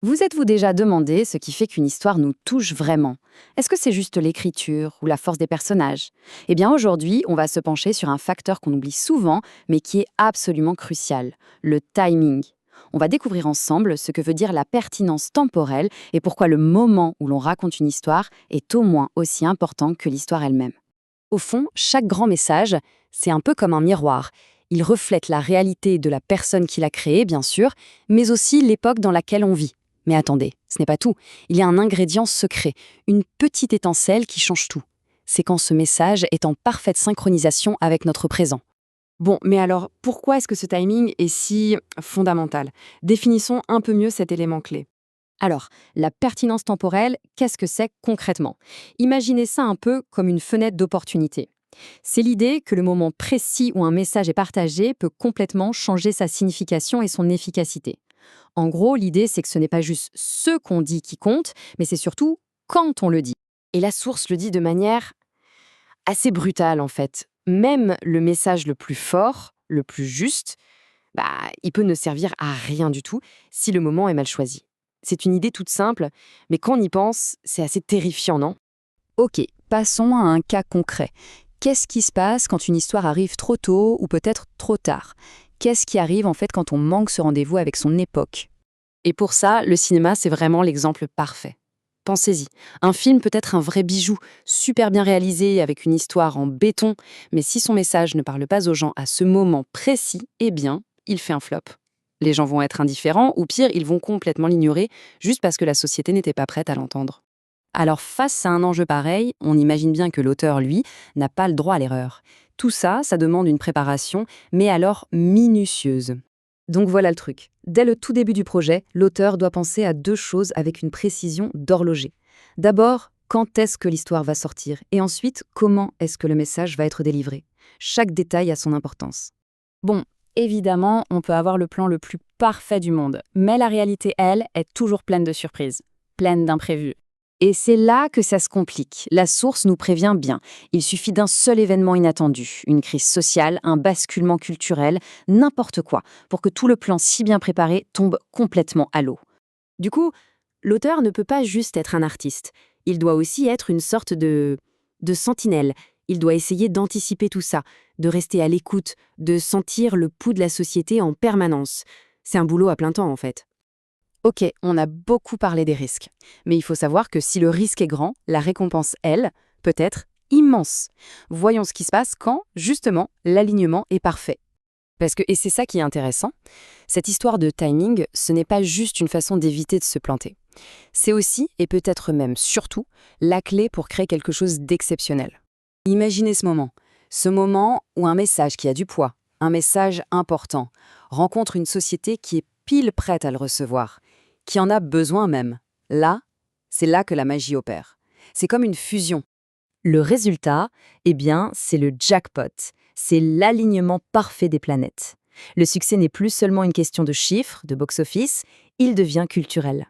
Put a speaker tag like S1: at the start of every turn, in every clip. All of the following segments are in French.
S1: Vous êtes-vous déjà demandé ce qui fait qu'une histoire nous touche vraiment? Est-ce que c'est juste l'écriture ou la force des personnages? Eh bien aujourd'hui, on va se pencher sur un facteur qu'on oublie souvent, mais qui est absolument crucial, le timing. On va découvrir ensemble ce que veut dire la pertinence temporelle et pourquoi le moment où l'on raconte une histoire est au moins aussi important que l'histoire elle-même. Au fond, chaque grand message, c'est un peu comme un miroir. Il reflète la réalité de la personne qui l'a créé, bien sûr, mais aussi l'époque dans laquelle on vit. Mais attendez, ce n'est pas tout. Il y a un ingrédient secret, une petite étincelle qui change tout. C'est quand ce message est en parfaite synchronisation avec notre présent.
S2: Bon, mais alors, pourquoi est-ce que ce timing est si fondamental? Définissons un peu mieux cet élément clé.
S1: Alors, la pertinence temporelle, qu'est-ce que c'est concrètement? Imaginez ça un peu comme une fenêtre d'opportunité. C'est l'idée que le moment précis où un message est partagé peut complètement changer sa signification et son efficacité. En gros, l'idée, c'est que ce n'est pas juste ce qu'on dit qui compte, mais c'est surtout quand on le dit. Et la source le dit de manière assez brutale, en fait. Même le message le plus fort, le plus juste, il peut ne servir à rien du tout si le moment est mal choisi. C'est une idée toute simple, mais quand on y pense, c'est assez terrifiant, non? Ok, passons à un cas concret. Qu'est-ce qui se passe quand une histoire arrive trop tôt ou peut-être trop tard? Qu'est-ce qui arrive en fait quand on manque ce rendez-vous avec son époque? Et pour ça, le cinéma, c'est vraiment l'exemple parfait. Pensez-y, un film peut être un vrai bijou, super bien réalisé, avec une histoire en béton, mais si son message ne parle pas aux gens à ce moment précis, eh bien, il fait un flop. Les gens vont être indifférents, ou pire, ils vont complètement l'ignorer, juste parce que la société n'était pas prête à l'entendre. Alors face à un enjeu pareil, on imagine bien que l'auteur, lui, n'a pas le droit à l'erreur. Tout ça, ça demande une préparation, mais alors minutieuse. Donc voilà le truc. Dès le tout début du projet, l'auteur doit penser à deux choses avec une précision d'horloger. D'abord, quand est-ce que l'histoire va sortir? Et ensuite, comment est-ce que le message va être délivré? Chaque détail a son importance. Bon, évidemment, on peut avoir le plan le plus parfait du monde, mais la réalité, elle, est toujours pleine de surprises, pleine d'imprévus. Et c'est là que ça se complique. La source nous prévient bien. Il suffit d'un seul événement inattendu, une crise sociale, un basculement culturel, n'importe quoi, pour que tout le plan si bien préparé tombe complètement à l'eau. Du coup, l'auteur ne peut pas juste être un artiste. Il doit aussi être une sorte de sentinelle. Il doit essayer d'anticiper tout ça, de rester à l'écoute, de sentir le pouls de la société en permanence. C'est un boulot à plein temps, en fait. Ok, on a beaucoup parlé des risques. Mais il faut savoir que si le risque est grand, la récompense, elle, peut être immense. Voyons ce qui se passe quand, justement, l'alignement est parfait. Et c'est ça qui est intéressant, cette histoire de timing, ce n'est pas juste une façon d'éviter de se planter. C'est aussi, et peut-être même surtout, la clé pour créer quelque chose d'exceptionnel. Imaginez ce moment où un message qui a du poids, un message important, rencontre une société qui est pile prête à le recevoir, qui en a besoin même. Là, c'est là que la magie opère. C'est comme une fusion. Le résultat, eh bien, c'est le jackpot. C'est l'alignement parfait des planètes. Le succès n'est plus seulement une question de chiffres, de box-office, il devient culturel.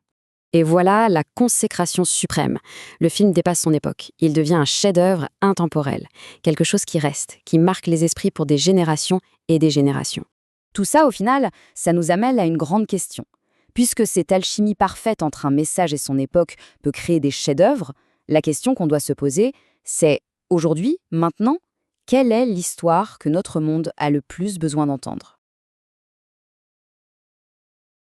S1: Et voilà la consécration suprême. Le film dépasse son époque. Il devient un chef-d'œuvre intemporel. Quelque chose qui reste, qui marque les esprits pour des générations et des générations. Tout ça, au final, ça nous amène à une grande question. Puisque cette alchimie parfaite entre un message et son époque peut créer des chefs-d'œuvre, la question qu'on doit se poser, c'est aujourd'hui, maintenant, quelle est l'histoire que notre monde a le plus besoin d'entendre?